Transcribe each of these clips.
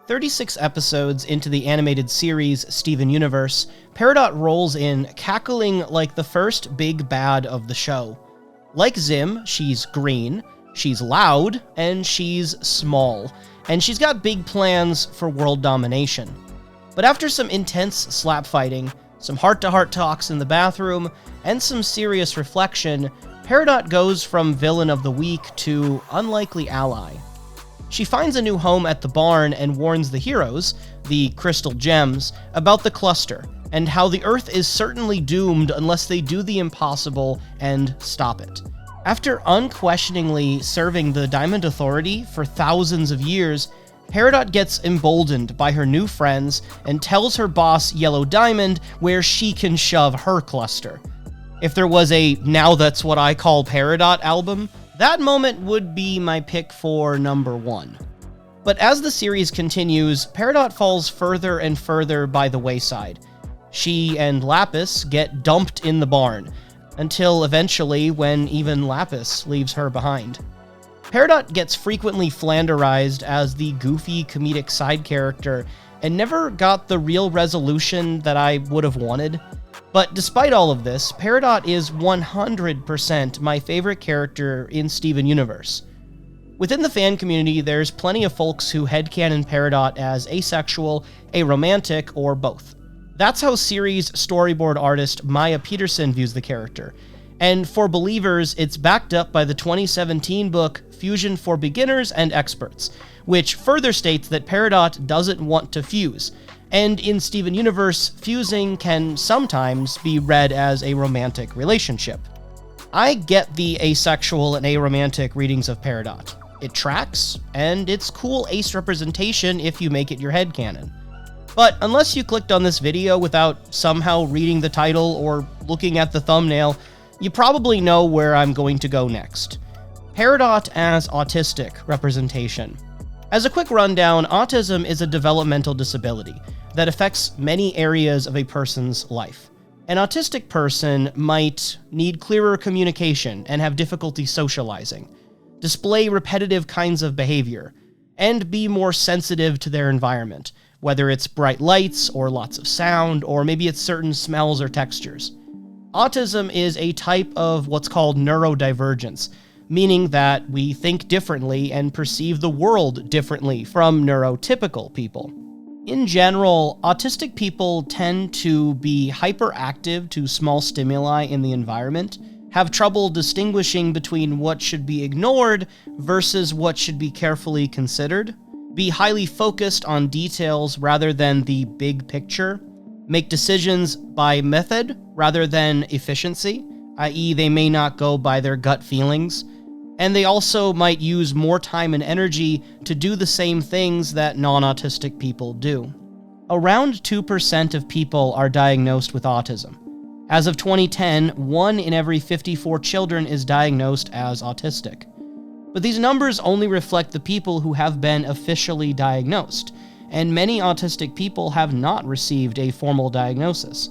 36 episodes into the animated series Steven Universe, Peridot rolls in, cackling like the first big bad of the show. Like Zim, she's green, she's loud, and she's small, and she's got big plans for world domination. But after some intense slap fighting, some heart-to-heart talks in the bathroom, and some serious reflection, Peridot goes from villain of the week to unlikely ally. She finds a new home at the barn and warns the heroes, the Crystal Gems, about the cluster, and how the Earth is certainly doomed unless they do the impossible and stop it. After unquestioningly serving the Diamond Authority for thousands of years, Peridot gets emboldened by her new friends and tells her boss Yellow Diamond where she can shove her cluster. If there was a Now That's What I Call Peridot album, that moment would be my pick for number 1. But as the series continues, Peridot falls further and further by the wayside. She and Lapis get dumped in the barn, until eventually when even Lapis leaves her behind. Peridot gets frequently flanderized as the goofy comedic side character and never got the real resolution that I would have wanted. But despite all of this, Peridot is 100% my favorite character in Steven Universe. Within the fan community, there's plenty of folks who headcanon Peridot as asexual, aromantic, or both. That's how series storyboard artist Maya Peterson views the character. And for believers, it's backed up by the 2017 book Fusion for Beginners and Experts, which further states that Peridot doesn't want to fuse. And in Steven Universe, fusing can sometimes be read as a romantic relationship. I get the asexual and aromantic readings of Peridot. It tracks, and it's cool ace representation if you make it your headcanon. But unless you clicked on this video without somehow reading the title or looking at the thumbnail, you probably know where I'm going to go next. Peridot as autistic representation. As a quick rundown, autism is a developmental disability that affects many areas of a person's life. An autistic person might need clearer communication and have difficulty socializing, display repetitive kinds of behavior, and be more sensitive to their environment, whether it's bright lights or lots of sound, or maybe it's certain smells or textures. Autism is a type of what's called neurodivergence, meaning that we think differently and perceive the world differently from neurotypical people. In general, autistic people tend to be hyperactive to small stimuli in the environment, have trouble distinguishing between what should be ignored versus what should be carefully considered, be highly focused on details rather than the big picture, make decisions by method rather than efficiency, i.e. they may not go by their gut feelings, and they also might use more time and energy to do the same things that non-autistic people do. Around 2% of people are diagnosed with autism. As of 2010, 1 in every 54 children is diagnosed as autistic. But these numbers only reflect the people who have been officially diagnosed, and many autistic people have not received a formal diagnosis.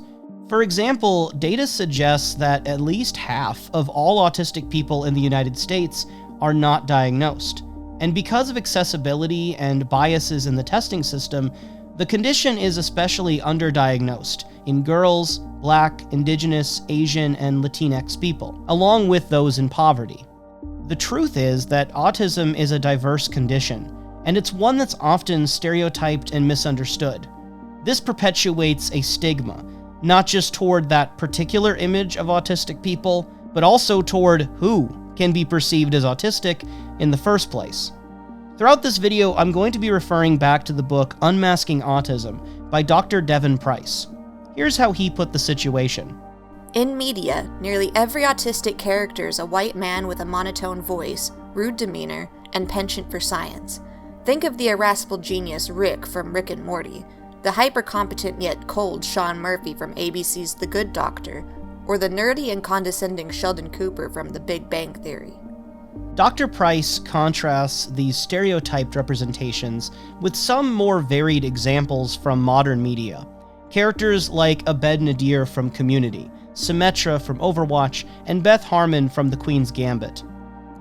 For example, data suggests that at least half of all autistic people in the United States are not diagnosed. And because of accessibility and biases in the testing system, the condition is especially underdiagnosed in girls, Black, Indigenous, Asian, and Latinx people, along with those in poverty. The truth is that autism is a diverse condition, and it's one that's often stereotyped and misunderstood. This perpetuates a stigma, not just toward that particular image of autistic people, but also toward who can be perceived as autistic in the first place. Throughout this video, I'm going to be referring back to the book Unmasking Autism by Dr. Devon Price. Here's how he put the situation. In media, nearly every autistic character is a white man with a monotone voice, rude demeanor, and penchant for science. Think of the irascible genius Rick from Rick and Morty, the hyper-competent yet cold Sean Murphy from ABC's The Good Doctor, or the nerdy and condescending Sheldon Cooper from The Big Bang Theory. Dr. Price contrasts these stereotyped representations with some more varied examples from modern media. Characters like Abed Nadir from Community, Symmetra from Overwatch, and Beth Harmon from The Queen's Gambit.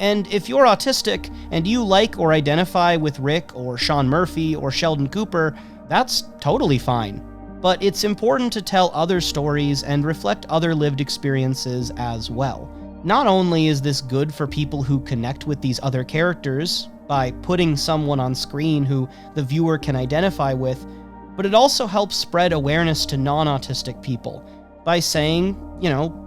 And if you're autistic and you like or identify with Rick or Sean Murphy or Sheldon Cooper, that's totally fine. But it's important to tell other stories and reflect other lived experiences as well. Not only is this good for people who connect with these other characters by putting someone on screen who the viewer can identify with, but it also helps spread awareness to non-autistic people by saying,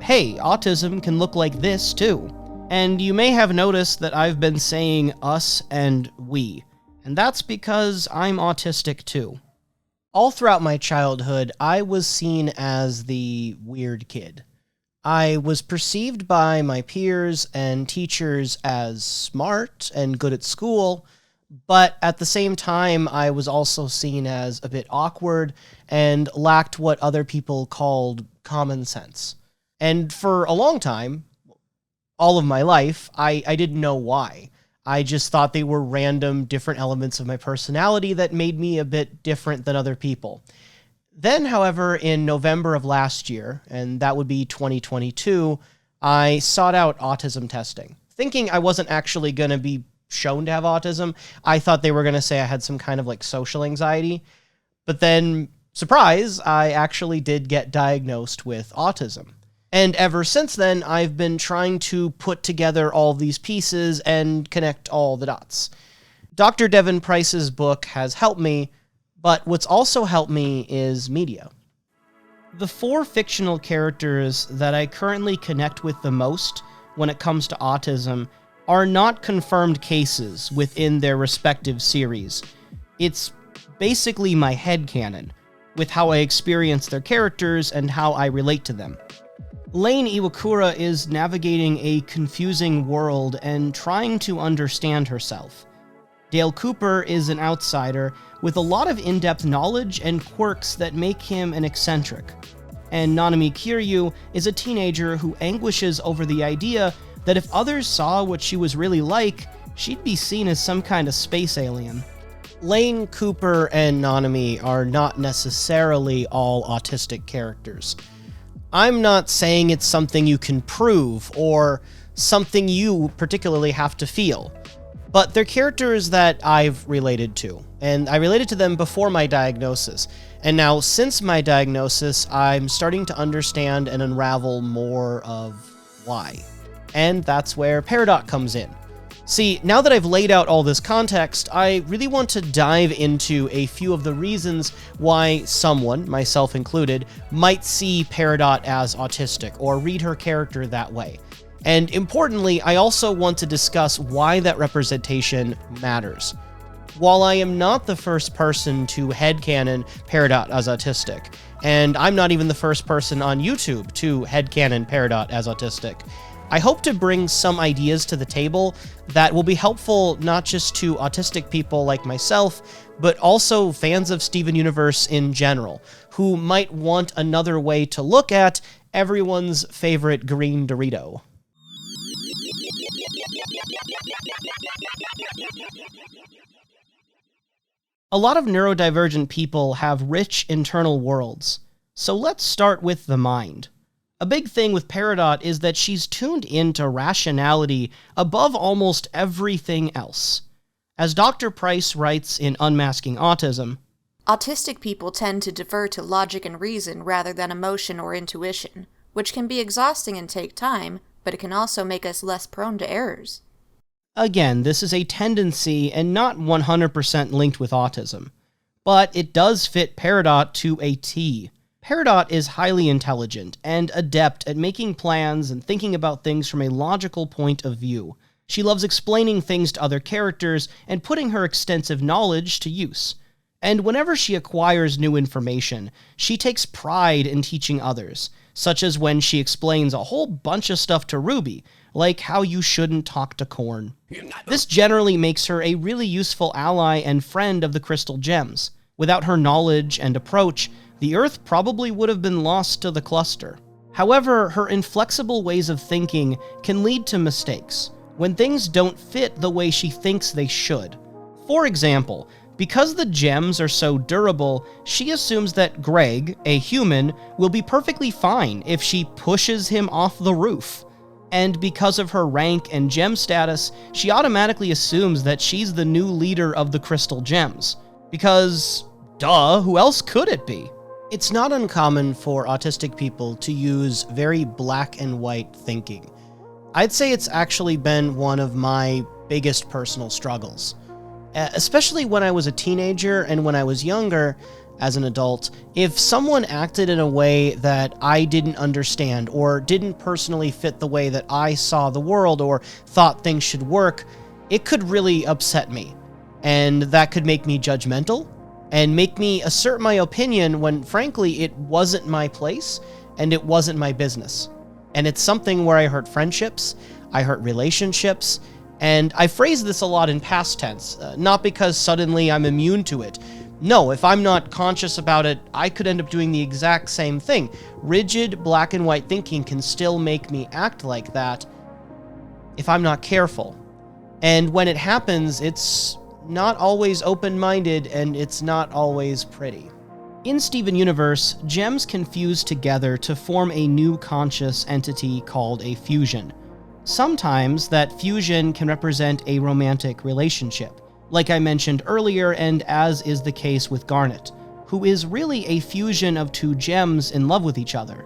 hey, autism can look like this too. And you may have noticed that I've been saying us and we, and that's because I'm autistic too. All throughout my childhood, I was seen as the weird kid. I was perceived by my peers and teachers as smart and good at school, but at the same time, I was also seen as a bit awkward and lacked what other people called common sense. And for a long time, all of my life, I didn't know why. I just thought they were random, different elements of my personality that made me a bit different than other people. Then, however, in November of last year, and that would be 2022, I sought out autism testing. Thinking I wasn't actually going to be shown to have autism, I thought they were going to say I had some kind of social anxiety. But then, surprise, I actually did get diagnosed with autism. And ever since then, I've been trying to put together all these pieces and connect all the dots. Dr. Devon Price's book has helped me, but what's also helped me is media. The 4 fictional characters that I currently connect with the most when it comes to autism are not confirmed cases within their respective series. It's basically my headcanon, with how I experience their characters and how I relate to them. Lane Iwakura is navigating a confusing world and trying to understand herself. Dale Cooper is an outsider with a lot of in-depth knowledge and quirks that make him an eccentric. And Nanami Kiryu is a teenager who anguishes over the idea that if others saw what she was really like, she'd be seen as some kind of space alien. Lane, Cooper, and Nanami are not necessarily all autistic characters. I'm not saying it's something you can prove or something you particularly have to feel, but they're characters that I've related to, and I related to them before my diagnosis. And now, since my diagnosis, I'm starting to understand and unravel more of why. And that's where Peridot comes in. See, now that I've laid out all this context, I really want to dive into a few of the reasons why someone, myself included, might see Peridot as autistic or read her character that way. And importantly, I also want to discuss why that representation matters. While I am not the first person to headcanon Peridot as autistic, and I'm not even the first person on YouTube to headcanon Peridot as autistic, I hope to bring some ideas to the table that will be helpful not just to autistic people like myself, but also fans of Steven Universe in general, who might want another way to look at everyone's favorite green Dorito. A lot of neurodivergent people have rich internal worlds, so let's start with the mind. A big thing with Peridot is that she's tuned into rationality above almost everything else. As Dr. Price writes in Unmasking Autism, autistic people tend to defer to logic and reason rather than emotion or intuition, which can be exhausting and take time, but it can also make us less prone to errors. Again, this is a tendency and not 100% linked with autism, but it does fit Peridot to a T. Peridot is highly intelligent and adept at making plans and thinking about things from a logical point of view. She loves explaining things to other characters and putting her extensive knowledge to use. And whenever she acquires new information, she takes pride in teaching others, such as when she explains a whole bunch of stuff to Ruby, like how you shouldn't talk to corn. This generally makes her a really useful ally and friend of the Crystal Gems. Without her knowledge and approach, the Earth probably would have been lost to the cluster. However, her inflexible ways of thinking can lead to mistakes, when things don't fit the way she thinks they should. For example, because the gems are so durable, she assumes that Greg, a human, will be perfectly fine if she pushes him off the roof. And because of her rank and gem status, she automatically assumes that she's the new leader of the Crystal Gems. Because, duh, who else could it be? It's not uncommon for autistic people to use very black and white thinking. I'd say it's actually been one of my biggest personal struggles. Especially when I was a teenager and when I was younger, as an adult, if someone acted in a way that I didn't understand or didn't personally fit the way that I saw the world or thought things should work, it could really upset me. And that could make me judgmental and make me assert my opinion when, frankly, it wasn't my place and it wasn't my business. And it's something where I hurt friendships, I hurt relationships, and I phrase this a lot in past tense, not because suddenly I'm immune to it. No, if I'm not conscious about it, I could end up doing the exact same thing. Rigid black and white thinking can still make me act like that if I'm not careful. And when it happens, it's not always open-minded and it's not always pretty. In Steven Universe, gems can fuse together to form a new conscious entity called a fusion. Sometimes that fusion can represent a romantic relationship, like I mentioned earlier, and as is the case with Garnet, who is really a fusion of two gems in love with each other.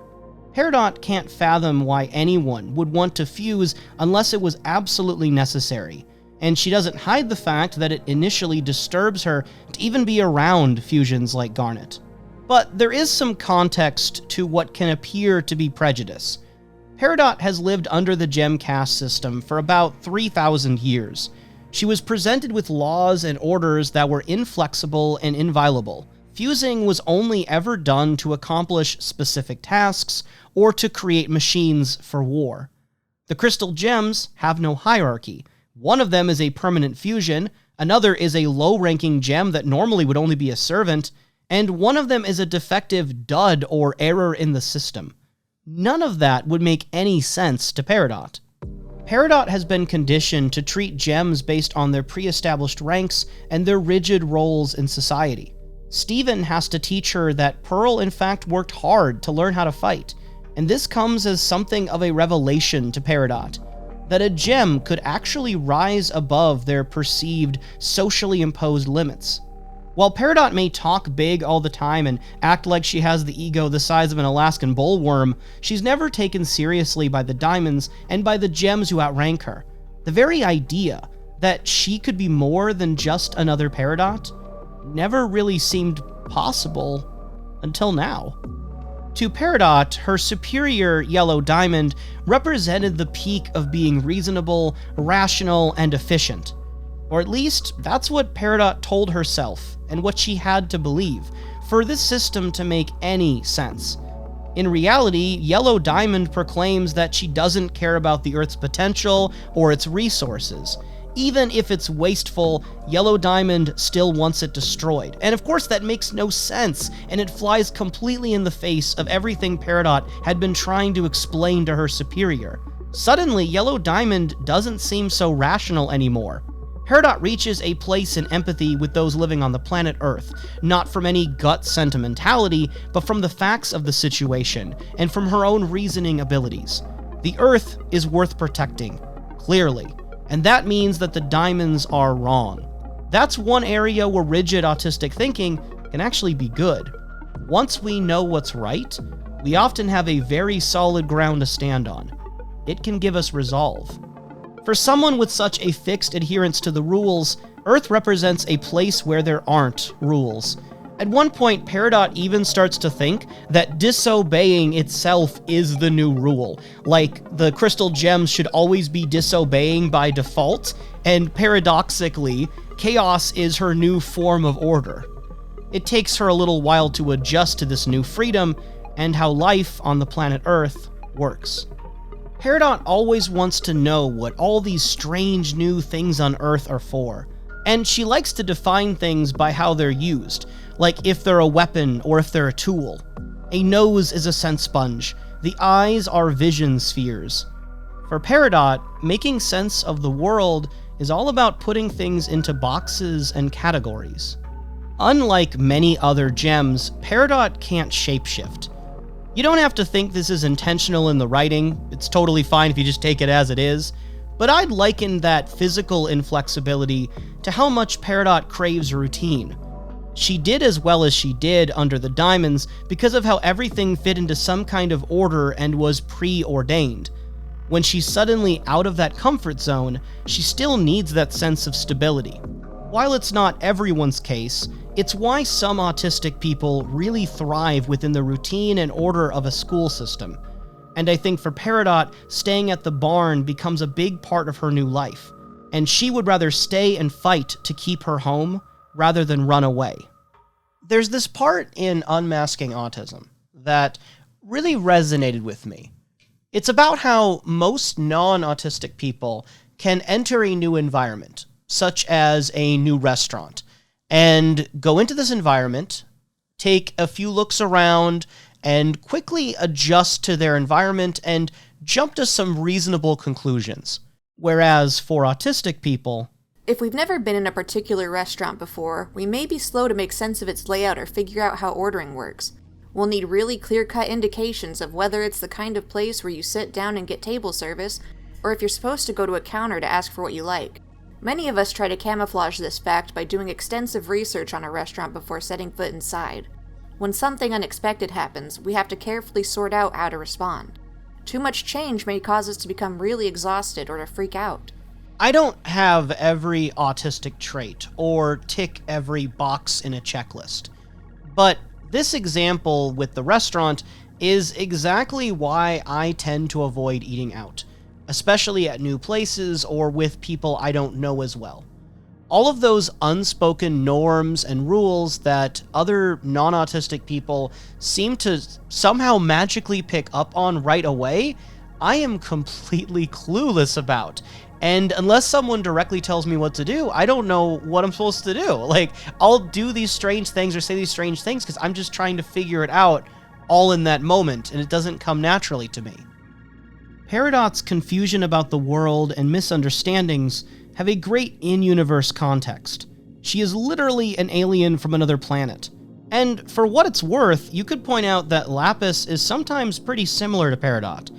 Peridot can't fathom why anyone would want to fuse unless it was absolutely necessary, and she doesn't hide the fact that it initially disturbs her to even be around fusions like Garnet. But there is some context to what can appear to be prejudice. Peridot has lived under the gem caste system for about 3,000 years. She was presented with laws and orders that were inflexible and inviolable. Fusing was only ever done to accomplish specific tasks or to create machines for war. The crystal gems have no hierarchy. One of them is a permanent fusion, another is a low-ranking gem that normally would only be a servant, and one of them is a defective dud or error in the system. None of that would make any sense to Peridot. Peridot has been conditioned to treat gems based on their pre-established ranks and their rigid roles in society. Steven has to teach her that Pearl in fact worked hard to learn how to fight, and this comes as something of a revelation to Peridot, that a gem could actually rise above their perceived, socially imposed limits. While Peridot may talk big all the time and act like she has the ego the size of an Alaskan bullworm, she's never taken seriously by the diamonds and by the gems who outrank her. The very idea that she could be more than just another Peridot never really seemed possible until now. To Peridot, her superior yellow diamond represented the peak of being reasonable, rational, and efficient. Or at least, that's what Peridot told herself, and what she had to believe, for this system to make any sense. In reality, Yellow Diamond proclaims that she doesn't care about the Earth's potential or its resources. Even if it's wasteful, Yellow Diamond still wants it destroyed. And of course that makes no sense, and it flies completely in the face of everything Peridot had been trying to explain to her superior. Suddenly, Yellow Diamond doesn't seem so rational anymore. Peridot reaches a place in empathy with those living on the planet Earth, not from any gut sentimentality, but from the facts of the situation, and from her own reasoning abilities. The Earth is worth protecting, clearly, and that means that the diamonds are wrong. That's one area where rigid autistic thinking can actually be good. Once we know what's right, we often have a very solid ground to stand on. It can give us resolve. For someone with such a fixed adherence to the rules, Earth represents a place where there aren't rules. At one point, Peridot even starts to think that disobeying itself is the new rule. Like, the crystal gems should always be disobeying by default, and paradoxically, chaos is her new form of order. It takes her a little while to adjust to this new freedom, and how life on the planet Earth works. Peridot always wants to know what all these strange new things on Earth are for, and she likes to define things by how they're used, like if they're a weapon or if they're a tool. A nose is a sense sponge, the eyes are vision spheres. For Peridot, making sense of the world is all about putting things into boxes and categories. Unlike many other gems, Peridot can't shapeshift. You don't have to think this is intentional in the writing, it's totally fine if you just take it as it is, but I'd liken that physical inflexibility to how much Peridot craves routine. She did as well as she did under the Diamonds because of how everything fit into some kind of order and was preordained. When she's suddenly out of that comfort zone, she still needs that sense of stability. While it's not everyone's case, it's why some autistic people really thrive within the routine and order of a school system. And I think for Peridot, staying at the barn becomes a big part of her new life, and she would rather stay and fight to keep her home rather than run away. There's this part in Unmasking Autism that really resonated with me. It's about how most non-autistic people can enter a new environment, such as a new restaurant, and go into this environment, take a few looks around, and quickly adjust to their environment and jump to some reasonable conclusions. Whereas for autistic people, if we've never been in a particular restaurant before, we may be slow to make sense of its layout or figure out how ordering works. We'll need really clear-cut indications of whether it's the kind of place where you sit down and get table service, or if you're supposed to go to a counter to ask for what you like. Many of us try to camouflage this fact by doing extensive research on a restaurant before setting foot inside. When something unexpected happens, we have to carefully sort out how to respond. Too much change may cause us to become really exhausted or to freak out. I don't have every autistic trait or tick every box in a checklist, but this example with the restaurant is exactly why I tend to avoid eating out, especially at new places or with people I don't know as well. All of those unspoken norms and rules that other non-autistic people seem to somehow magically pick up on right away, I am completely clueless about. And unless someone directly tells me what to do, I don't know what I'm supposed to do. Like, I'll do these strange things or say these strange things because I'm just trying to figure it out all in that moment, and it doesn't come naturally to me. Peridot's confusion about the world and misunderstandings have a great in-universe context. She is literally an alien from another planet. And for what it's worth, you could point out that Lapis is sometimes pretty similar to Peridot.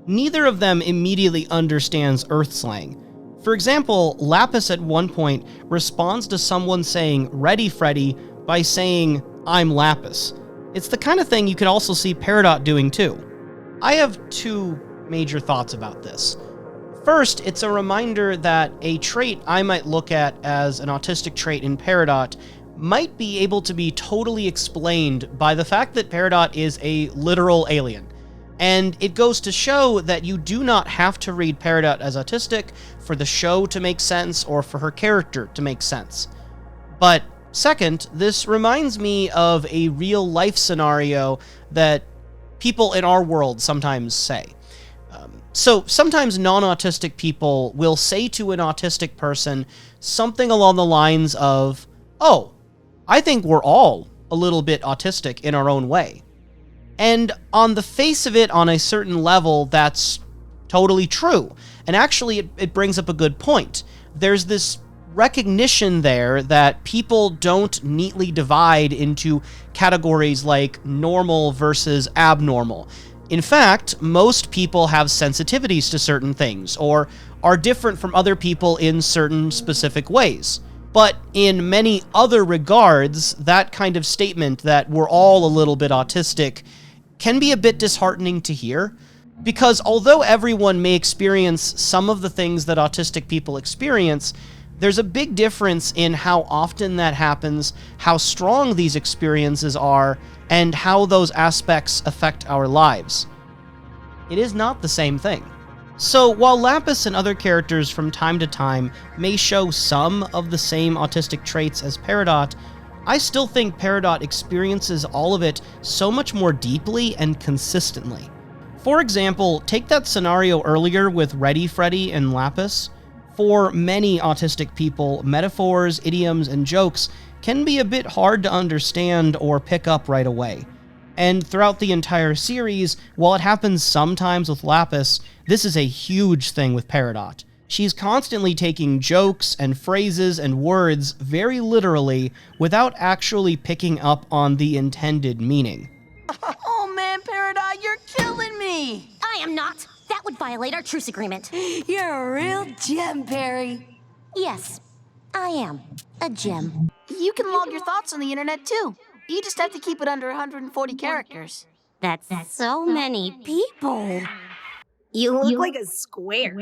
Neither of them immediately understands Earth slang. For example, Lapis at one point responds to someone saying, "Ready, Freddy," by saying, "I'm Lapis." It's the kind of thing you could also see Peridot doing too. I have two major thoughts about this. First, it's a reminder that a trait I might look at as an autistic trait in Peridot might be able to be totally explained by the fact that Peridot is a literal alien. And it goes to show that you do not have to read Peridot as autistic for the show to make sense or for her character to make sense. But second, this reminds me of a real-life scenario that people in our world sometimes say. So sometimes non-autistic people will say to an autistic person something along the lines of, "Oh, I think we're all a little bit autistic in our own way." And on the face of it, on a certain level, that's totally true. And actually, it brings up a good point. There's this recognition there that people don't neatly divide into categories like normal versus abnormal. In fact, most people have sensitivities to certain things, or are different from other people in certain specific ways. But in many other regards, that kind of statement that we're all a little bit autistic can be a bit disheartening to hear, because although everyone may experience some of the things that autistic people experience, there's a big difference in how often that happens, how strong these experiences are, and how those aspects affect our lives. It is not the same thing. So while Lapis and other characters from time to time may show some of the same autistic traits as Peridot, I still think Peridot experiences all of it so much more deeply and consistently. For example, take that scenario earlier with Ready Freddy and Lapis. For many autistic people, metaphors, idioms, and jokes can be a bit hard to understand or pick up right away. And throughout the entire series, while it happens sometimes with Lapis, this is a huge thing with Peridot. She's constantly taking jokes and phrases and words very literally without actually picking up on the intended meaning. Oh man, Peridot, me! I am not. That would violate our truce agreement. You're a real gem, Perry. Yes, I am a gem. You can log your thoughts on the internet, too. You just have to keep it under 140 characters. That's so many people. You look like a square.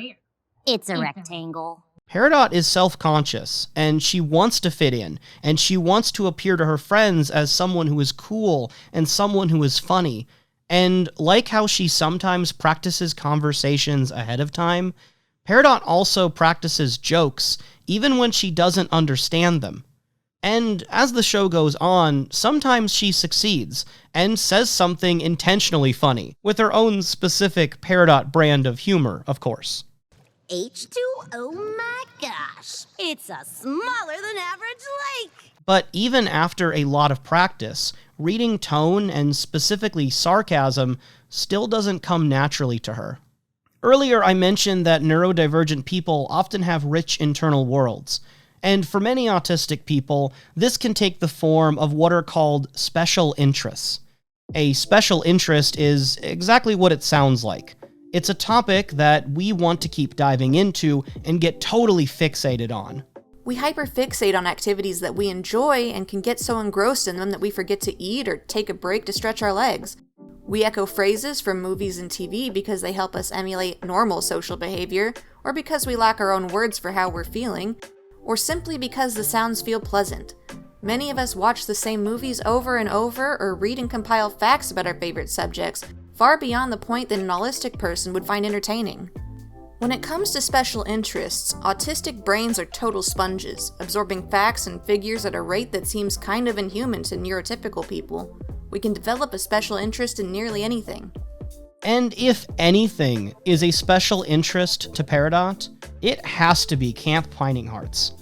It's a rectangle. Peridot is self-conscious, and she wants to fit in, and she wants to appear to her friends as someone who is cool and someone who is funny. And like how she sometimes practices conversations ahead of time, Peridot also practices jokes, even when she doesn't understand them. And as the show goes on, sometimes she succeeds, and says something intentionally funny, with her own specific Peridot brand of humor, of course. H2, oh my gosh. It's a smaller than average lake. But even after a lot of practice, reading tone and specifically sarcasm still doesn't come naturally to her. Earlier I mentioned that neurodivergent people often have rich internal worlds, and for many autistic people, this can take the form of what are called special interests. A special interest is exactly what it sounds like. It's a topic that we want to keep diving into and get totally fixated on. We hyperfixate on activities that we enjoy and can get so engrossed in them that we forget to eat or take a break to stretch our legs. We echo phrases from movies and TV because they help us emulate normal social behavior, or because we lack our own words for how we're feeling, or simply because the sounds feel pleasant. Many of us watch the same movies over and over or read and compile facts about our favorite subjects, far beyond the point that an autistic person would find entertaining. When it comes to special interests, autistic brains are total sponges, absorbing facts and figures at a rate that seems kind of inhuman to neurotypical people. We can develop a special interest in nearly anything. And if anything is a special interest to Peridot, it has to be Camp Pining Hearts.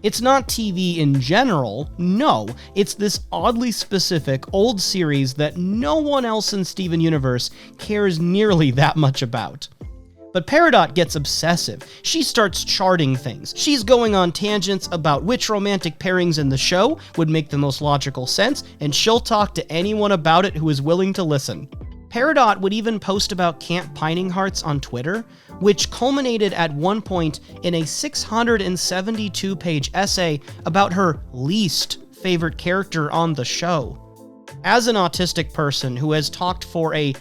It's not TV in general, no, it's this oddly specific old series that no one else in Steven Universe cares nearly that much about. But Peridot gets obsessive. She starts charting things. She's going on tangents about which romantic pairings in the show would make the most logical sense, and she'll talk to anyone about it who is willing to listen. Peridot would even post about Camp Pining Hearts on Twitter, which culminated at one point in a 672-page essay about her least favorite character on the show. As an autistic person who has talked for a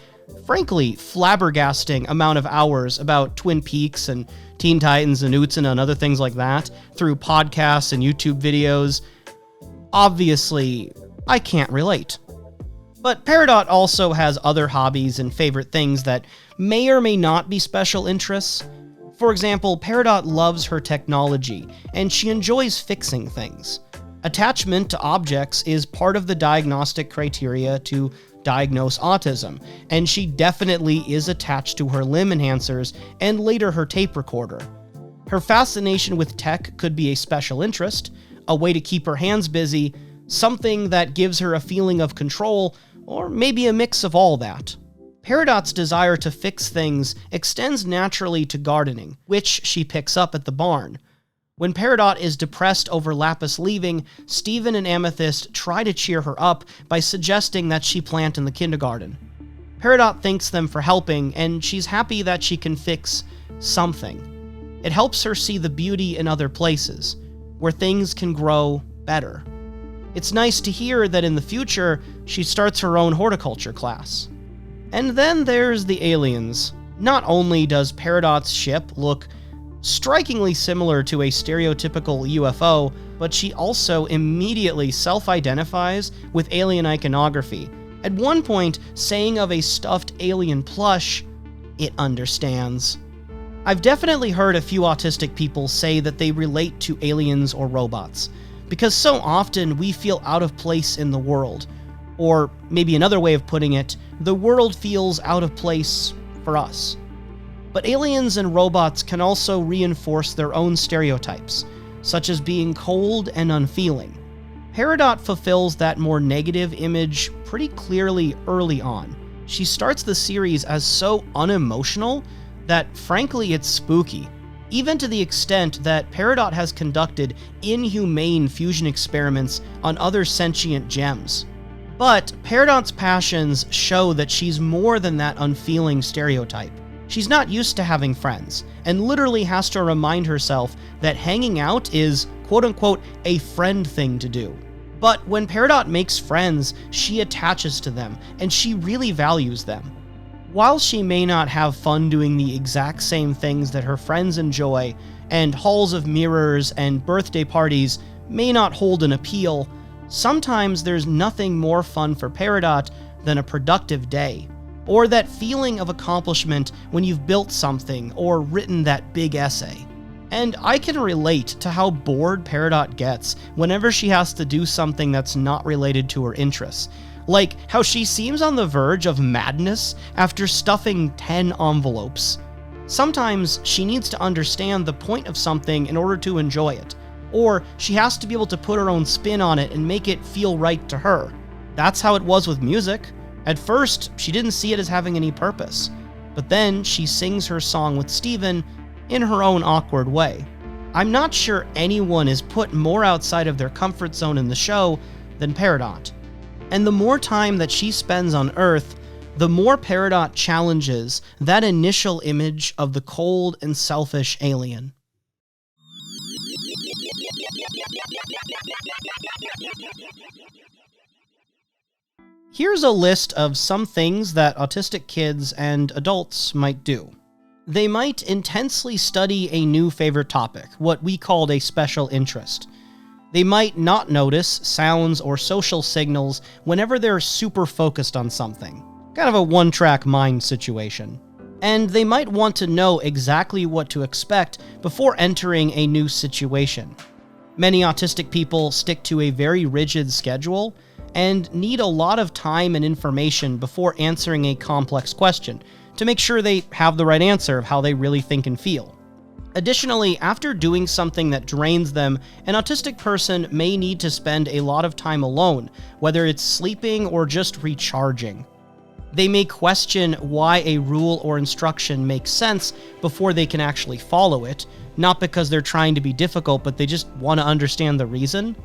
frankly flabbergasting amount of hours about Twin Peaks and Teen Titans and Utsuna and other things like that through podcasts and YouTube videos, obviously I can't relate. But Peridot also has other hobbies and favorite things that may or may not be special interests. For example, Peridot loves her technology, and she enjoys fixing things. Attachment to objects is part of the diagnostic criteria to diagnose autism, and she definitely is attached to her limb enhancers and later her tape recorder. Her fascination with tech could be a special interest, a way to keep her hands busy, something that gives her a feeling of control, or maybe a mix of all that. Peridot's desire to fix things extends naturally to gardening, which she picks up at the barn. When Peridot is depressed over Lapis leaving, Steven and Amethyst try to cheer her up by suggesting that she plant in the kindergarten. Peridot thanks them for helping, and she's happy that she can fix something. It helps her see the beauty in other places, where things can grow better. It's nice to hear that in the future, she starts her own horticulture class. And then there's the aliens. Not only does Peridot's ship look strikingly similar to a stereotypical UFO, but she also immediately self-identifies with alien iconography, at one point saying of a stuffed alien plush, "It understands." I've definitely heard a few autistic people say that they relate to aliens or robots, because so often we feel out of place in the world. Or maybe another way of putting it, the world feels out of place for us. But aliens and robots can also reinforce their own stereotypes, such as being cold and unfeeling. Peridot fulfills that more negative image pretty clearly early on. She starts the series as so unemotional that frankly it's spooky, even to the extent that Peridot has conducted inhumane fusion experiments on other sentient gems. But Peridot's passions show that she's more than that unfeeling stereotype. She's not used to having friends, and literally has to remind herself that hanging out is, quote-unquote, a friend thing to do. But when Peridot makes friends, she attaches to them, and she really values them. While she may not have fun doing the exact same things that her friends enjoy, and halls of mirrors and birthday parties may not hold an appeal, sometimes there's nothing more fun for Peridot than a productive day, or that feeling of accomplishment when you've built something or written that big essay. And I can relate to how bored Peridot gets whenever she has to do something that's not related to her interests, like how she seems on the verge of madness after stuffing 10 envelopes. Sometimes she needs to understand the point of something in order to enjoy it, or she has to be able to put her own spin on it and make it feel right to her. That's how it was with music. At first, she didn't see it as having any purpose, but then she sings her song with Steven in her own awkward way. I'm not sure anyone is put more outside of their comfort zone in the show than Peridot. And the more time that she spends on Earth, the more Peridot challenges that initial image of the cold and selfish alien. Here's a list of some things that autistic kids and adults might do. They might intensely study a new favorite topic, what we called a special interest. They might not notice sounds or social signals whenever they're super focused on something. Kind of a one-track mind situation. And they might want to know exactly what to expect before entering a new situation. Many autistic people stick to a very rigid schedule and need a lot of time and information before answering a complex question to make sure they have the right answer of how they really think and feel. Additionally, after doing something that drains them, an autistic person may need to spend a lot of time alone, whether it's sleeping or just recharging. They may question why a rule or instruction makes sense before they can actually follow it, not because they're trying to be difficult, but they just want to understand the reason.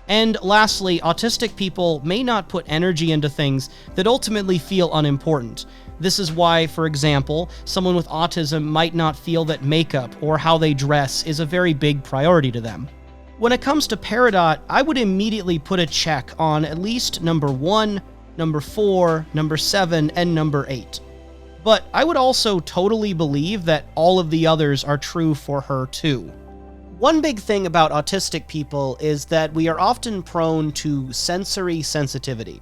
And lastly, autistic people may not put energy into things that ultimately feel unimportant. This is why, for example, someone with autism might not feel that makeup or how they dress is a very big priority to them. When it comes to Peridot, I would immediately put a check on at least number 1, number 4, number 7, and number 8. But I would also totally believe that all of the others are true for her too. One big thing about autistic people is that we are often prone to sensory sensitivity.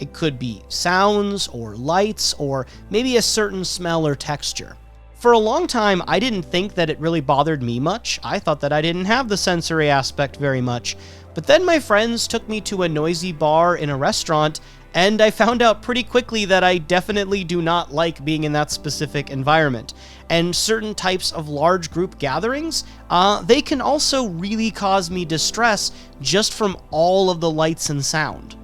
It could be sounds or lights or maybe a certain smell or texture. For a long time, I didn't think that it really bothered me much. I thought that I didn't have the sensory aspect very much. But then my friends took me to a noisy bar in a restaurant, and I found out pretty quickly that I definitely do not like being in that specific environment. And certain types of large group gatherings, they can also really cause me distress just from all of the lights and sound.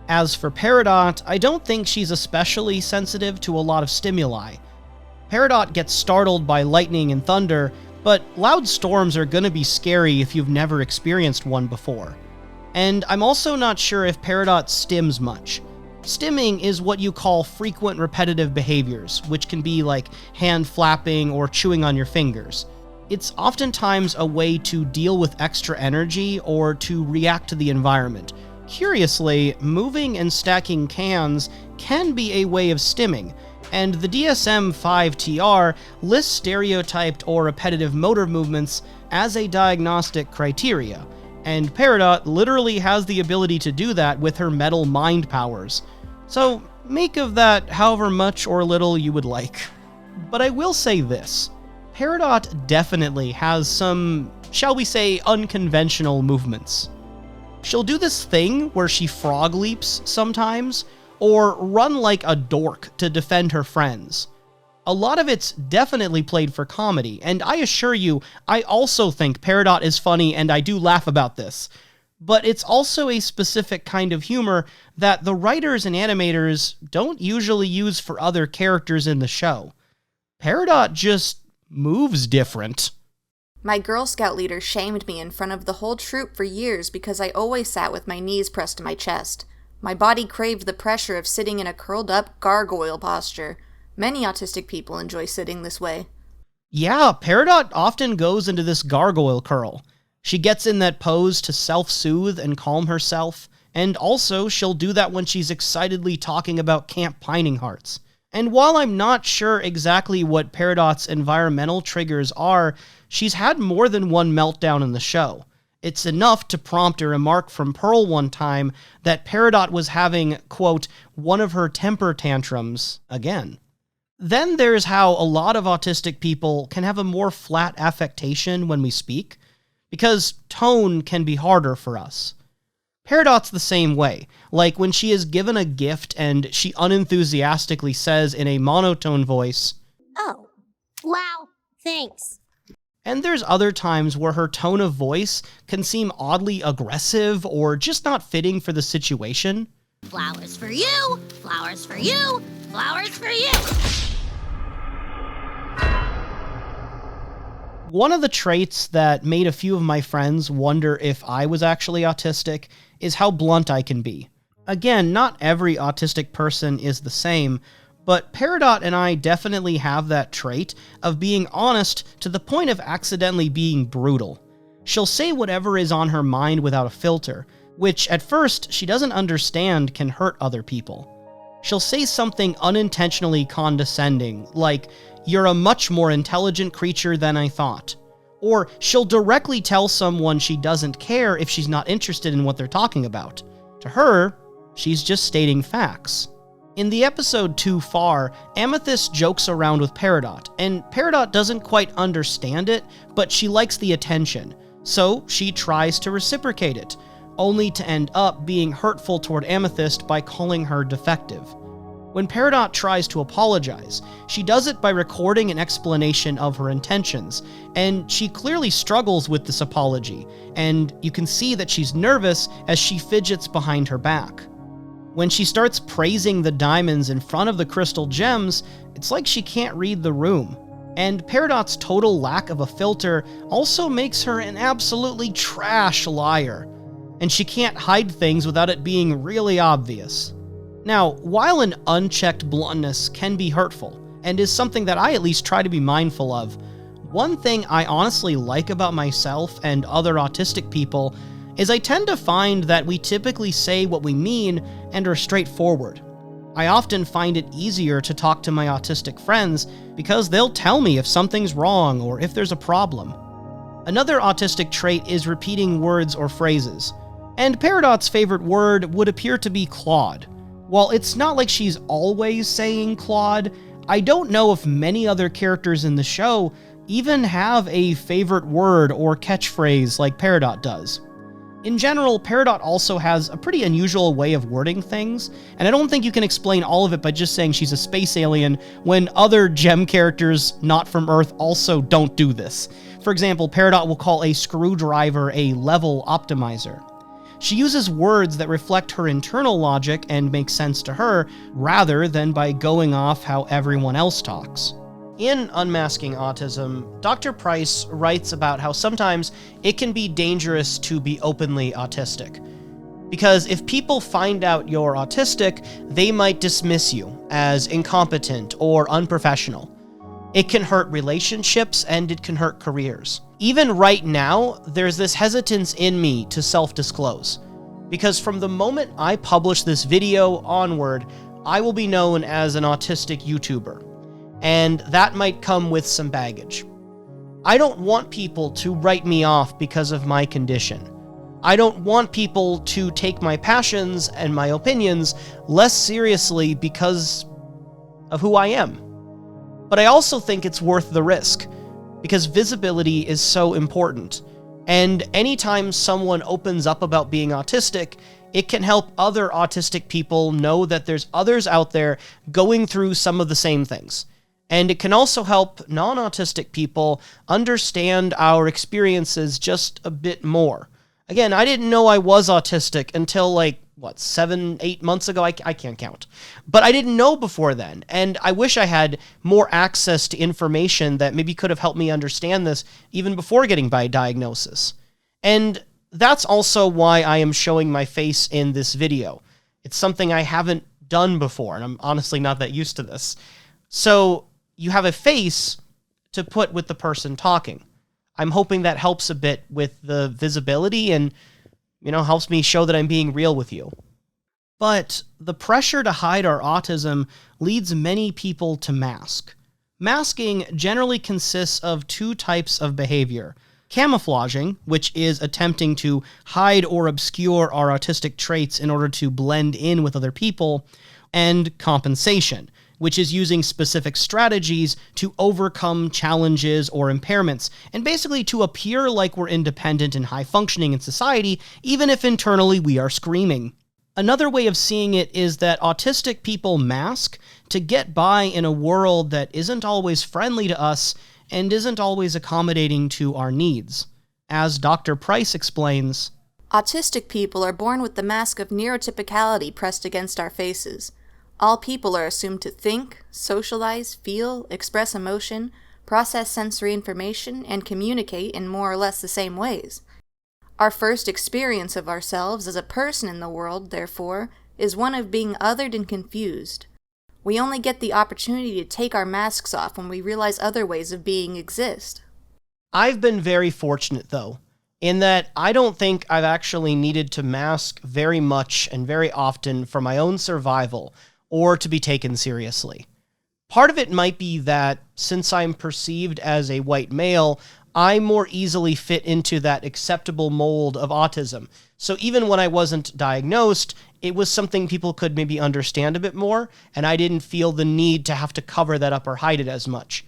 As for Peridot, I don't think she's especially sensitive to a lot of stimuli. Peridot gets startled by lightning and thunder, but loud storms are gonna be scary if you've never experienced one before. And I'm also not sure if Peridot stims much. Stimming is what you call frequent repetitive behaviors, which can be like hand flapping or chewing on your fingers. It's oftentimes a way to deal with extra energy or to react to the environment. Curiously, moving and stacking cans can be a way of stimming, and the DSM-5-TR lists stereotyped or repetitive motor movements as a diagnostic criteria, and Peridot literally has the ability to do that with her metal mind powers. So make of that however much or little you would like. But I will say this, Peridot definitely has some, shall we say, unconventional movements. She'll do this thing where she frog leaps sometimes, or run like a dork to defend her friends. A lot of it's definitely played for comedy, and I assure you, I also think Peridot is funny and I do laugh about this. But it's also a specific kind of humor that the writers and animators don't usually use for other characters in the show. Peridot just moves different. My Girl Scout leader shamed me in front of the whole troop for years because I always sat with my knees pressed to my chest. My body craved the pressure of sitting in a curled-up gargoyle posture. Many autistic people enjoy sitting this way. Yeah, Peridot often goes into this gargoyle curl. She gets in that pose to self-soothe and calm herself, and also she'll do that when she's excitedly talking about Camp Pining Hearts. And while I'm not sure exactly what Peridot's environmental triggers are, she's had more than one meltdown in the show. It's enough to prompt a remark from Pearl one time that Peridot was having, quote, one of her temper tantrums again. Then there's how a lot of autistic people can have a more flat affectation when we speak, because tone can be harder for us. Peridot's the same way, like when she is given a gift and she unenthusiastically says in a monotone voice, Oh, wow, thanks. and there's other times where her tone of voice can seem oddly aggressive or just not fitting for the situation. Flowers for you, flowers for you, flowers for you. One of the traits that made a few of my friends wonder if I was actually autistic is how blunt I can be. Again, not every autistic person is the same, but Peridot and I definitely have that trait of being honest to the point of accidentally being brutal. She'll say whatever is on her mind without a filter, which at first she doesn't understand can hurt other people. She'll say something unintentionally condescending, like, "You're a much more intelligent creature than I thought." Or she'll directly tell someone she doesn't care if she's not interested in what they're talking about. To her, she's just stating facts. In the episode Too Far, Amethyst jokes around with Peridot, and Peridot doesn't quite understand it, but she likes the attention, so she tries to reciprocate it, only to end up being hurtful toward Amethyst by calling her defective. When Peridot tries to apologize, she does it by recording an explanation of her intentions, and she clearly struggles with this apology, and you can see that she's nervous as she fidgets behind her back. When she starts praising the diamonds in front of the crystal gems, it's like she can't read the room. And Peridot's total lack of a filter also makes her an absolutely trash liar, and she can't hide things without it being really obvious. Now, while an unchecked bluntness can be hurtful, and is something that I at least try to be mindful of, one thing I honestly like about myself and other autistic people is I tend to find that we typically say what we mean and are straightforward. I often find it easier to talk to my autistic friends because they'll tell me if something's wrong or if there's a problem. Another autistic trait is repeating words or phrases, and Peridot's favorite word would appear to be Claude. While it's not like she's always saying Claude, I don't know if many other characters in the show even have a favorite word or catchphrase like Peridot does. In general, Peridot also has a pretty unusual way of wording things, and I don't think you can explain all of it by just saying she's a space alien when other gem characters not from Earth also don't do this. For example, Peridot will call a screwdriver a level optimizer. She uses words that reflect her internal logic and make sense to her, rather than by going off how everyone else talks. In Unmasking Autism, Dr. Price writes about how sometimes it can be dangerous to be openly autistic. Because if people find out you're autistic, they might dismiss you as incompetent or unprofessional. It can hurt relationships and it can hurt careers. Even right now, there's this hesitance in me to self-disclose. Because from the moment I publish this video onward, I will be known as an autistic YouTuber. And that might come with some baggage. I don't want people to write me off because of my condition. I don't want people to take my passions and my opinions less seriously because of who I am. But I also think it's worth the risk, because visibility is so important. And anytime someone opens up about being autistic, it can help other autistic people know that there's others out there going through some of the same things. And it can also help non-autistic people understand our experiences just a bit more. Again, I didn't know I was autistic until 7-8 months ago? I can't count. But I didn't know before then, and I wish I had more access to information that maybe could have helped me understand this even before getting my diagnosis. And that's also why I am showing my face in this video. It's something I haven't done before, and I'm honestly not that used to this. So you have a face to put with the person talking. I'm hoping that helps a bit with the visibility and, helps me show that I'm being real with you. But the pressure to hide our autism leads many people to mask. Masking generally consists of two types of behavior. Camouflaging, which is attempting to hide or obscure our autistic traits in order to blend in with other people, and compensation, which is using specific strategies to overcome challenges or impairments, and basically to appear like we're independent and high-functioning in society, even if internally we are screaming. Another way of seeing it is that autistic people mask to get by in a world that isn't always friendly to us and isn't always accommodating to our needs. As Dr. Price explains, autistic people are born with the mask of neurotypicality pressed against our faces. All people are assumed to think, socialize, feel, express emotion, process sensory information, and communicate in more or less the same ways. Our first experience of ourselves as a person in the world, therefore, is one of being othered and confused. We only get the opportunity to take our masks off when we realize other ways of being exist. I've been very fortunate, though, in that I don't think I've actually needed to mask very much and very often for my own survival or to be taken seriously. Part of it might be that since I'm perceived as a white male, I more easily fit into that acceptable mold of autism. So even when I wasn't diagnosed, it was something people could maybe understand a bit more, and I didn't feel the need to have to cover that up or hide it as much.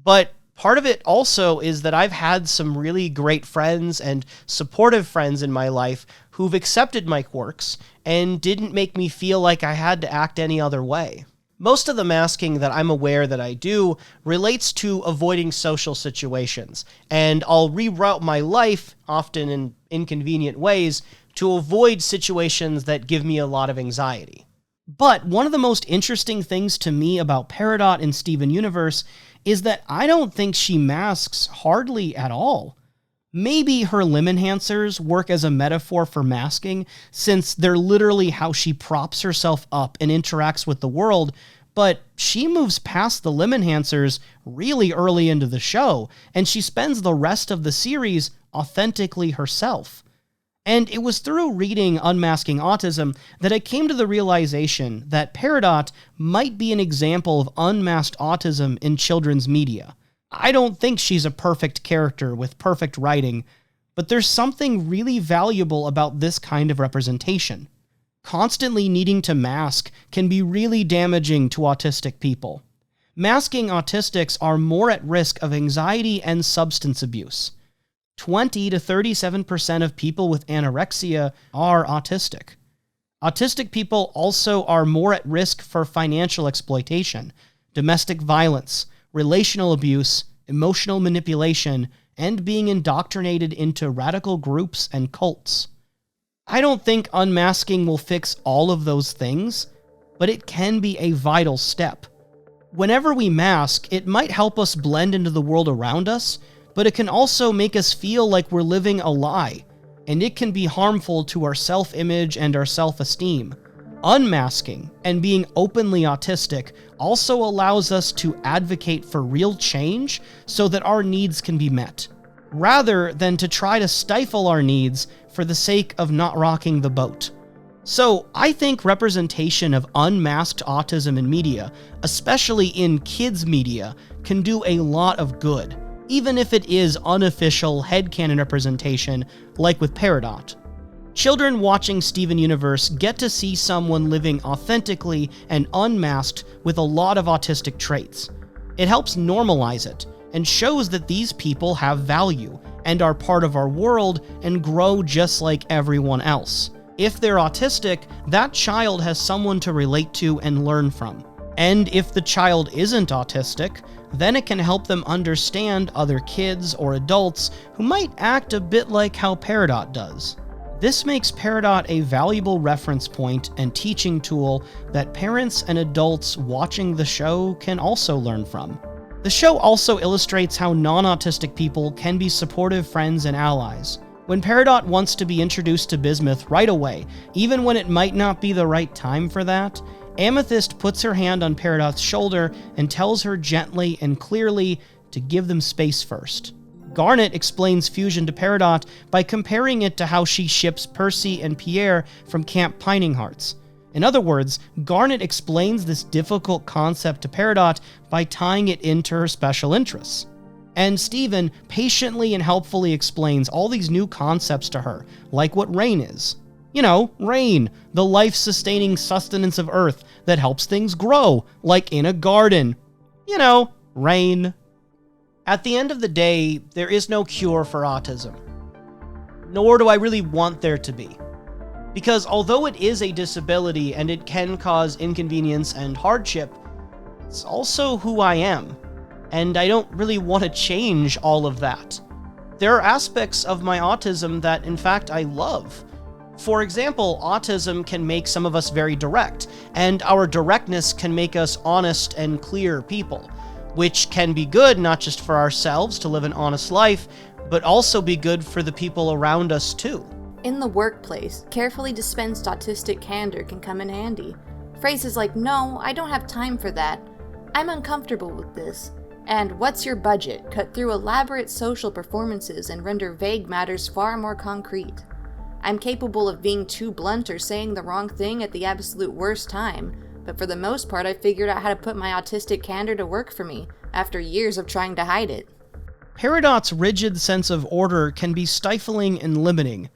But part of it also is that I've had some really great friends and supportive friends in my life who've accepted my quirks and didn't make me feel like I had to act any other way. Most of the masking that I'm aware that I do relates to avoiding social situations, and I'll reroute my life, often in inconvenient ways, to avoid situations that give me a lot of anxiety. But one of the most interesting things to me about Peridot in Steven Universe is that I don't think she masks hardly at all. Maybe her limb enhancers work as a metaphor for masking, since they're literally how she props herself up and interacts with the world, but she moves past the limb enhancers really early into the show, and she spends the rest of the series authentically herself. And it was through reading Unmasking Autism that I came to the realization that Peridot might be an example of unmasked autism in children's media. I don't think she's a perfect character with perfect writing, but there's something really valuable about this kind of representation. Constantly needing to mask can be really damaging to autistic people. Masking autistics are more at risk of anxiety and substance abuse. 20 to 37% of people with anorexia are autistic. Autistic people also are more at risk for financial exploitation, domestic violence, relational abuse, emotional manipulation, and being indoctrinated into radical groups and cults. I don't think unmasking will fix all of those things, but it can be a vital step. Whenever we mask, it might help us blend into the world around us, but it can also make us feel like we're living a lie, and it can be harmful to our self-image and our self-esteem. Unmasking and being openly autistic also allows us to advocate for real change so that our needs can be met, rather than to try to stifle our needs for the sake of not rocking the boat. So I think representation of unmasked autism in media, especially in kids' media, can do a lot of good, even if it is unofficial headcanon representation like with Peridot. Children watching Steven Universe get to see someone living authentically and unmasked with a lot of autistic traits. It helps normalize it, and shows that these people have value, and are part of our world, and grow just like everyone else. If they're autistic, that child has someone to relate to and learn from. And if the child isn't autistic, then it can help them understand other kids or adults who might act a bit like how Peridot does. This makes Peridot a valuable reference point and teaching tool that parents and adults watching the show can also learn from. The show also illustrates how non-autistic people can be supportive friends and allies. When Peridot wants to be introduced to Bismuth right away, even when it might not be the right time for that, Amethyst puts her hand on Peridot's shoulder and tells her gently and clearly to give them space first. Garnet explains fusion to Peridot by comparing it to how she ships Percy and Pierre from Camp Pining Hearts. In other words, Garnet explains this difficult concept to Peridot by tying it into her special interests. And Steven patiently and helpfully explains all these new concepts to her, like what rain is. You know, rain, the life-sustaining sustenance of Earth that helps things grow, like in a garden. You know, rain. At the end of the day, there is no cure for autism. Nor do I really want there to be. Because although it is a disability and it can cause inconvenience and hardship, it's also who I am. And I don't really want to change all of that. There are aspects of my autism that, in fact, I love. For example, autism can make some of us very direct, and our directness can make us honest and clear people, which can be good not just for ourselves to live an honest life, but also be good for the people around us too. In the workplace, carefully dispensed autistic candor can come in handy. Phrases like, "No, I don't have time for that," "I'm uncomfortable with this," and "What's your budget?" cut through elaborate social performances and render vague matters far more concrete. I'm capable of being too blunt or saying the wrong thing at the absolute worst time, but for the most part I've figured out how to put my autistic candor to work for me, after years of trying to hide it. Peridot's rigid sense of order can be stifling and limiting,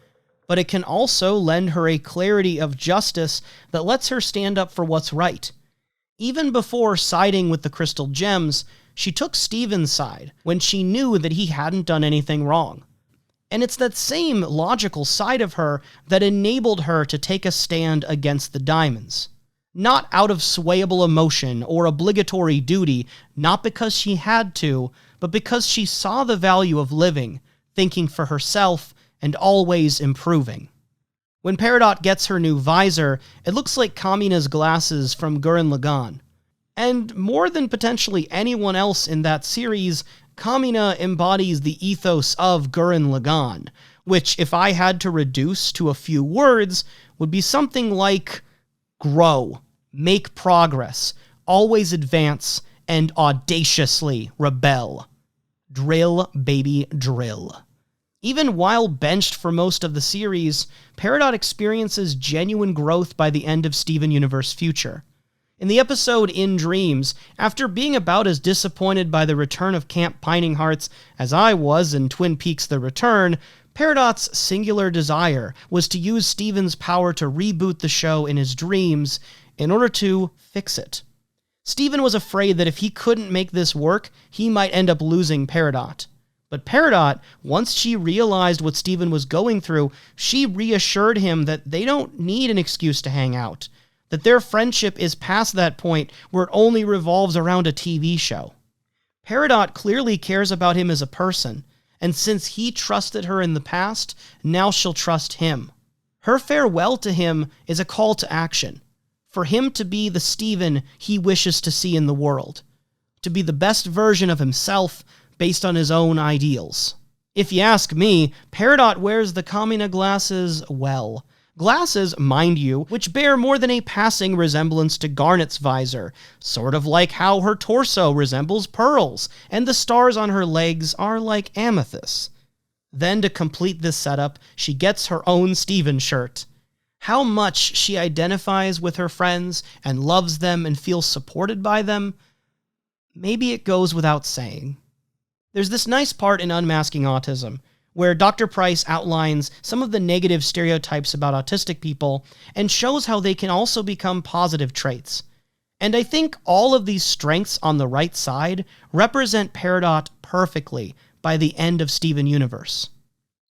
but it can also lend her a clarity of justice that lets her stand up for what's right. Even before siding with the Crystal Gems, she took Steven's side when she knew that he hadn't done anything wrong. And it's that same logical side of her that enabled her to take a stand against the Diamonds. Not out of swayable emotion or obligatory duty, not because she had to, but because she saw the value of living, thinking for herself, and always improving. When Peridot gets her new visor, it looks like Kamina's glasses from Gurren Lagann. And more than potentially anyone else in that series, Kamina embodies the ethos of Gurren Lagann, which, if I had to reduce to a few words, would be something like grow, make progress, always advance, and audaciously rebel. Drill, baby, drill. Even while benched for most of the series, Peridot experiences genuine growth by the end of Steven Universe Future. In the episode In Dreams, after being about as disappointed by the return of Camp Pining Hearts as I was in Twin Peaks The Return, Peridot's singular desire was to use Steven's power to reboot the show in his dreams in order to fix it. Steven was afraid that if he couldn't make this work, he might end up losing Peridot. But Peridot, once she realized what Steven was going through, she reassured him that they don't need an excuse to hang out, that their friendship is past that point where it only revolves around a TV show. Peridot clearly cares about him as a person, and since he trusted her in the past, now she'll trust him. Her farewell to him is a call to action, for him to be the Steven he wishes to see in the world, to be the best version of himself based on his own ideals. If you ask me, Peridot wears the Kamina glasses well. Glasses, mind you, which bear more than a passing resemblance to Garnet's visor, sort of like how her torso resembles pearls, and the stars on her legs are like amethysts. Then, to complete this setup, she gets her own Steven shirt. How much she identifies with her friends and loves them and feels supported by them, maybe it goes without saying. There's this nice part in Unmasking Autism, where Dr. Price outlines some of the negative stereotypes about autistic people and shows how they can also become positive traits. And I think all of these strengths on the right side represent Peridot perfectly by the end of Steven Universe.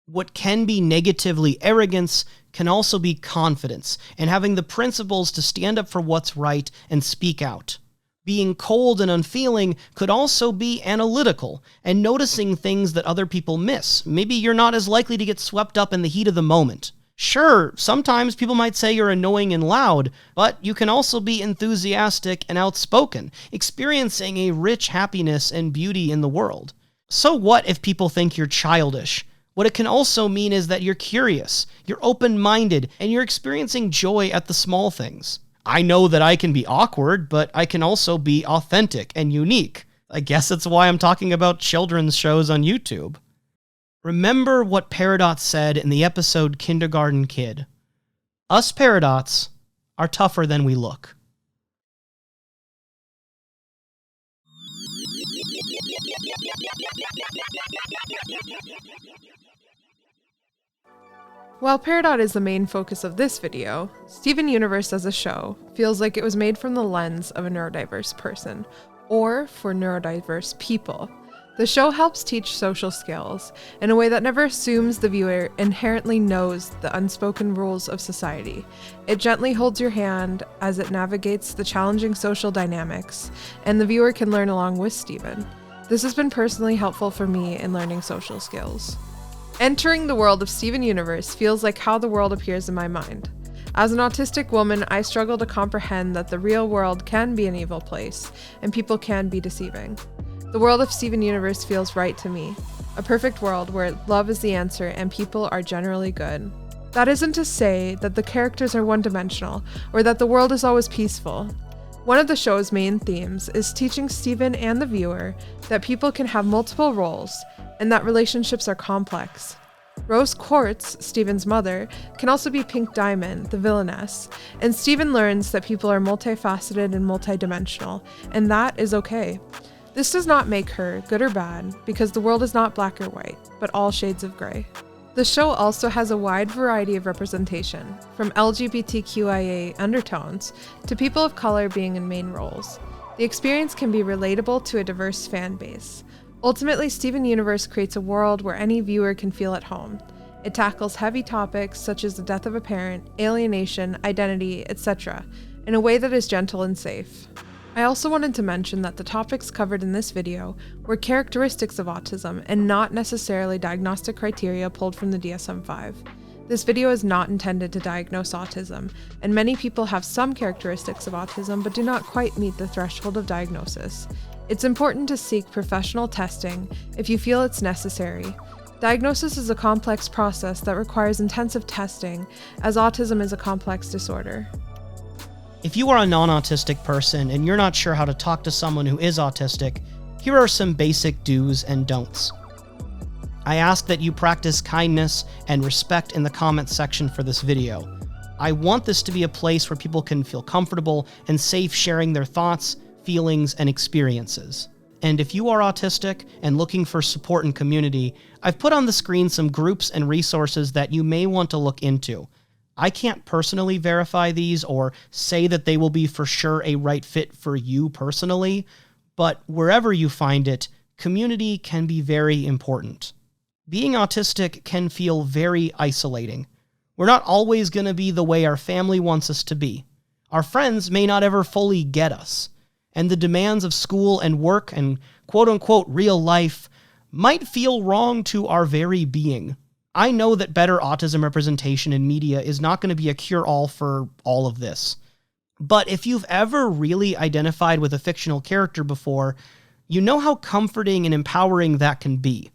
What can be negatively arrogance can also be confidence and having the principles to stand up for what's right and speak out. Being cold and unfeeling could also be analytical and noticing things that other people miss. Maybe you're not as likely to get swept up in the heat of the moment. Sure, sometimes people might say you're annoying and loud, but you can also be enthusiastic and outspoken, experiencing a rich happiness and beauty in the world. So what if people think you're childish? What it can also mean is that you're curious, you're open-minded, and you're experiencing joy at the small things. I know that I can be awkward, but I can also be authentic and unique. I guess that's why I'm talking about children's shows on YouTube. Remember what Peridot said in the episode Kindergarten Kid. Us Peridots are tougher than we look. While Peridot is the main focus of this video, Steven Universe as a show feels like it was made from the lens of a neurodiverse person, or for neurodiverse people. The show helps teach social skills in a way that never assumes the viewer inherently knows the unspoken rules of society. It gently holds your hand as it navigates the challenging social dynamics, and the viewer can learn along with Steven. This has been personally helpful for me in learning social skills. Entering the world of Steven Universe feels like how the world appears in my mind. As an autistic woman, I struggle to comprehend that the real world can be an evil place, and people can be deceiving. The world of Steven Universe feels right to me, a perfect world where love is the answer and people are generally good. That isn't to say that the characters are one-dimensional, or that the world is always peaceful. One of the show's main themes is teaching Steven and the viewer that people can have multiple roles, and that relationships are complex. Rose Quartz, Steven's mother, can also be Pink Diamond, the villainess, and Steven learns that people are multifaceted and multidimensional, and that is okay. This does not make her good or bad, because the world is not black or white, but all shades of gray. The show also has a wide variety of representation, from LGBTQIA undertones to people of color being in main roles. The experience can be relatable to a diverse fan base. Ultimately, Steven Universe creates a world where any viewer can feel at home. It tackles heavy topics such as the death of a parent, alienation, identity, etc., in a way that is gentle and safe. I also wanted to mention that the topics covered in this video were characteristics of autism and not necessarily diagnostic criteria pulled from the DSM-5. This video is not intended to diagnose autism, and many people have some characteristics of autism but do not quite meet the threshold of diagnosis. It's important to seek professional testing if you feel it's necessary. Diagnosis is a complex process that requires intensive testing, as autism is a complex disorder. If you are a non-autistic person and you're not sure how to talk to someone who is autistic, here are some basic do's and don'ts. I ask that you practice kindness and respect in the comments section for this video. I want this to be a place where people can feel comfortable and safe sharing their thoughts, feelings, and experiences. And if you are autistic and looking for support and community, I've put on the screen some groups and resources that you may want to look into. I can't personally verify these or say that they will be for sure a right fit for you personally, but wherever you find it, community can be very important. Being autistic can feel very isolating. We're not always going to be the way our family wants us to be. Our friends may not ever fully get us. And the demands of school and work and quote-unquote real life might feel wrong to our very being. I know that better autism representation in media is not going to be a cure-all for all of this. But if you've ever really identified with a fictional character before, you know how comforting and empowering that can be.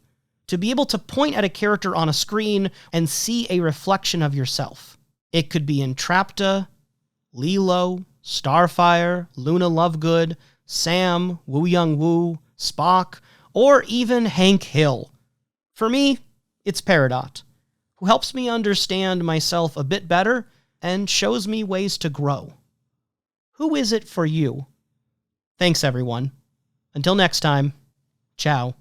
To be able to point at a character on a screen and see a reflection of yourself. It could be Entrapta, Lilo, Starfire, Luna Lovegood, Sam, Woo Young Woo, Spock, or even Hank Hill. For me, it's Peridot, who helps me understand myself a bit better and shows me ways to grow. Who is it for you? Thanks, everyone. Until next time, ciao.